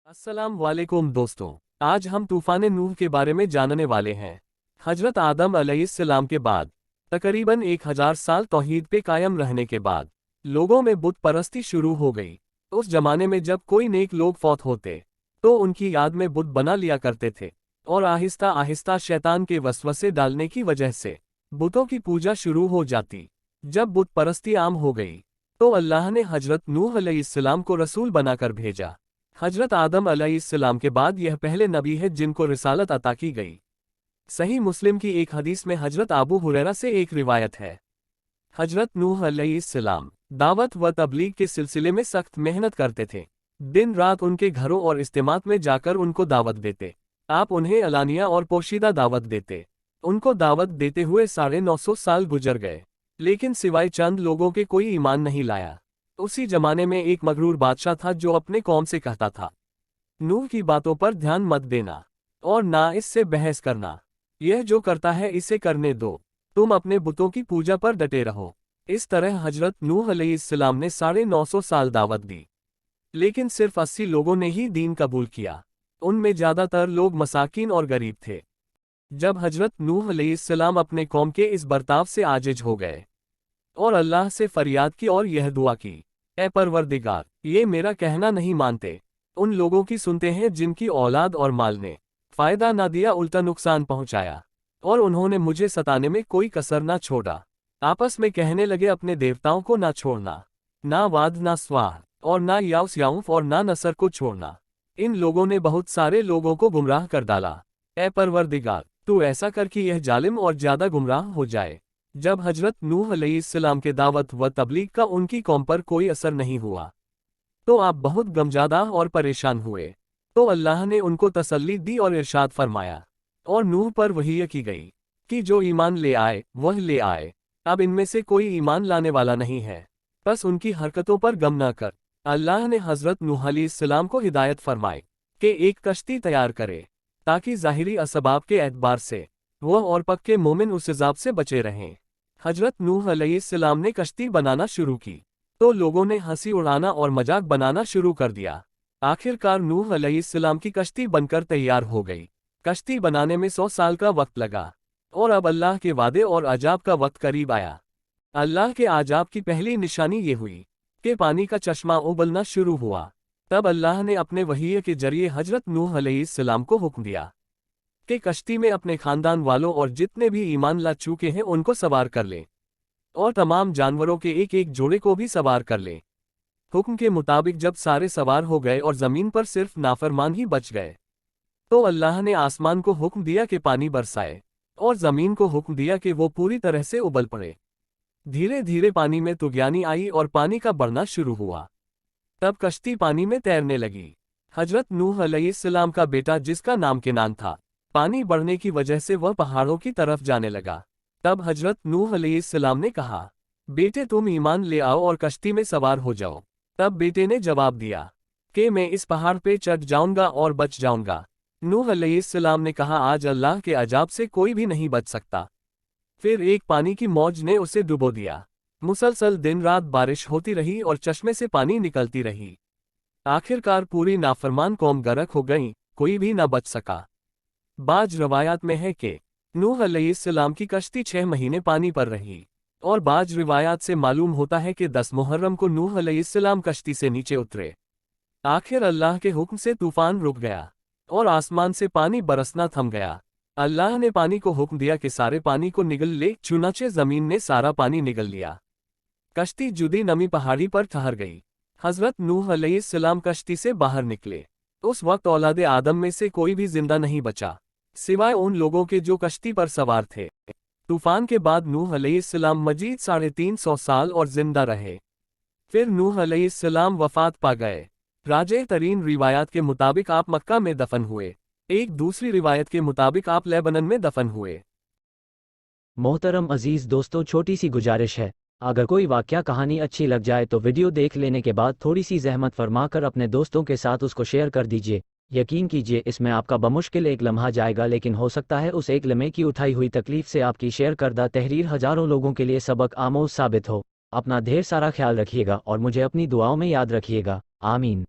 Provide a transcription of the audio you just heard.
अस्सलाम वालेकुम दोस्तों। आज हम तूफान नूह के बारे में जानने वाले हैं। हजरत आदम अलैहिस्सलाम के बाद तकरीबन 1000 साल तौहीद पे कायम रहने के बाद लोगों में बुत परस्ती शुरू हो गई। उस जमाने में जब कोई नेक लोग फौत होते तो उनकी याद में बुत बना लिया करते थे और आहिस्ता आहिस्ता शैतान के वसवसे डालने की वजह से बुतों की पूजा शुरू हो जाती। जब बुत परस्ती आम हो गई तो अल्लाह ने हजरत नूह अलैहिस्सलाम को रसूल बनाकर भेजा। हजरत आदम अलैहिस्सलाम के बाद यह पहले नबी है जिनको रिसालत अता की गई। सही मुस्लिम की एक हदीस में हजरत अबू हुरैरा से एक रिवायत है, हजरत नूह अलैहिस्सलाम दावत व तबलीग के सिलसिले में सख्त मेहनत करते थे। दिन रात उनके घरों और इज्तिमात में जाकर उनको दावत देते। आप उन्हें अलानिया और पोशीदा दावत देते। उनको दावत देते हुए 950 साल गुजर गए, लेकिन सिवाय चंद लोगों के कोई ईमान नहीं लाया। उसी जमाने में एक मगरूर बादशाह था जो अपने कौम से कहता था, नूह की बातों पर ध्यान मत देना और ना इससे बहस करना। यह जो करता है इसे करने दो, तुम अपने बुतों की पूजा पर डटे रहो। इस तरह हजरत नूह अलैहिस्सलाम ने 950 साल दावत दी, लेकिन सिर्फ 80 लोगों ने ही दीन कबूल किया। उनमें ज्यादातर लोग मसाकीन और गरीब थे। जब हजरत नूह अलैहिस्सलाम अपने कौम के इस बर्ताव से आजिज हो गए और अल्लाह से फरियाद की और यह दुआ की, ए परवरदिगार, ये मेरा कहना नहीं मानते, उन लोगों की सुनते हैं जिनकी औलाद और माल ने फायदा ना दिया उल्टा नुकसान पहुंचाया, और उन्होंने मुझे सताने में कोई कसर ना छोड़ा। आपस में कहने लगे अपने देवताओं को ना छोड़ना, ना वाद ना स्वाह और ना याउस याऊफ और ना नसर को छोड़ना। इन लोगों ने बहुत सारे लोगों को गुमराह कर डाला। ए परवरदिगार, तू ऐसा कर कि यह जालिम और ज्यादा गुमराह हो जाए। जब हजरत नूह अलैहिस्सलाम के दावत व तबलीग का उनकी कौम पर कोई असर नहीं हुआ तो आप बहुत गमज़दा और परेशान हुए। तो अल्लाह ने उनको तसल्ली दी और इरशाद फरमाया, और नूह पर वही की गई कि जो ईमान ले आए वह ले आए। अब इनमें से कोई ईमान लाने वाला नहीं है, बस उनकी हरकतों पर गम न कर। अल्लाह ने हजरत नूह अलैहिस्सलाम को हिदायत फरमाई कि एक कश्ती तैयार करे ताकि ज़ाहिरी असबाब के एतबार से वह और पक्के मोमिन उस अज़ाब से बचे रहें। हजरत नूह अलैहिस्सलाम ने कश्ती बनाना शुरू की तो लोगों ने हंसी उड़ाना और मजाक बनाना शुरू कर दिया। आखिरकार नूह अलैहिस्सलाम की कश्ती बनकर तैयार हो गई। कश्ती बनाने में 100 साल का वक्त लगा और अब अल्लाह के वादे और अजाब का वक्त करीब आया। अल्लाह के अजाब की पहली निशानी ये हुई कि पानी का चश्मा उबलना शुरू हुआ। तब अल्लाह ने अपने वही के जरिए हजरत नूह अलैहिस्सलाम को हुक्म दिया कि कश्ती में अपने खानदान वालों और जितने भी ईमान ला चुके हैं उनको सवार कर ले और तमाम जानवरों के एक एक जोड़े को भी सवार कर ले। हुक्म के मुताबिक जब सारे सवार हो गए और ज़मीन पर सिर्फ नाफरमान ही बच गए तो अल्लाह ने आसमान को हुक्म दिया कि पानी बरसाए और ज़मीन को हुक्म दिया कि वो पूरी तरह से उबल पड़े। धीरे धीरे पानी में तुग़यानी आई और पानी का बढ़ना शुरू हुआ। तब कश्ती पानी में तैरने लगी। हजरत नूह अलैहिस्सलाम का बेटा जिसका नाम केनान था, पानी बढ़ने की वजह से वह पहाड़ों की तरफ जाने लगा। तब हजरत नूह अलैहिस्सलाम ने कहा, बेटे तुम ईमान ले आओ और कश्ती में सवार हो जाओ। तब बेटे ने जवाब दिया कि मैं इस पहाड़ पे चढ़ जाऊंगा और बच जाऊंगा। नूह अलैहिस्सलाम ने कहा, आज अल्लाह के अजाब से कोई भी नहीं बच सकता। फिर एक पानी की मौज ने उसे डुबो दिया। मुसलसल दिन रात बारिश होती रही और चश्मे से पानी निकलती रही। आखिरकार पूरी नाफरमान कौम गर्क हो गई, कोई भी न बच सका। बाज रवायात में है कि नूह अलैहिस्सलाम की कश्ती 6 महीने पानी पर रही, और बाज रिवायात से मालूम होता है कि 10 मुहर्रम को नूह अलैहिस्सलाम कश्ती से नीचे उतरे। आखिर अल्लाह के हुक्म से तूफान रुक गया और आसमान से पानी बरसना थम गया। अल्लाह ने पानी को हुक्म दिया कि सारे पानी को निगल ले, चुनाचे ज़मीन ने सारा पानी निगल लिया। कश्ती जुदी नमी पहाड़ी पर ठहर गई। हजरत नूह अलैहिस्सलाम कश्ती से बाहर निकले। उस वक्त औलादे आदम में से कोई भी जिंदा नहीं बचा सिवाय उन लोगों के जो कश्ती पर सवार थे। तूफान के बाद नूह अलैहिस्सलाम मजीद 350 साल और जिंदा रहे। फिर नूह अलैहिस्सलाम वफात पा गए। राजे तरीन रिवायत के मुताबिक आप मक्का में दफन हुए, एक दूसरी रिवायत के मुताबिक आप लेबनन में दफन हुए। मोहतरम अजीज दोस्तों, छोटी सी गुजारिश है, अगर कोई वाकया कहानी अच्छी लग जाए तो वीडियो देख लेने के बाद थोड़ी सी जहमत फरमाकर अपने दोस्तों के साथ उसको शेयर कर दीजिए। यकीन कीजिए इसमें आपका बमुश्किल एक लम्हा जाएगा, लेकिन हो सकता है उस एक लम्हे की उठाई हुई तकलीफ से आपकी शेयर करदा तहरीर हजारों लोगों के लिए सबक आमोज साबित हो। अपना ढेर सारा ख्याल रखिएगा और मुझे अपनी दुआओं में याद रखिएगा। आमीन।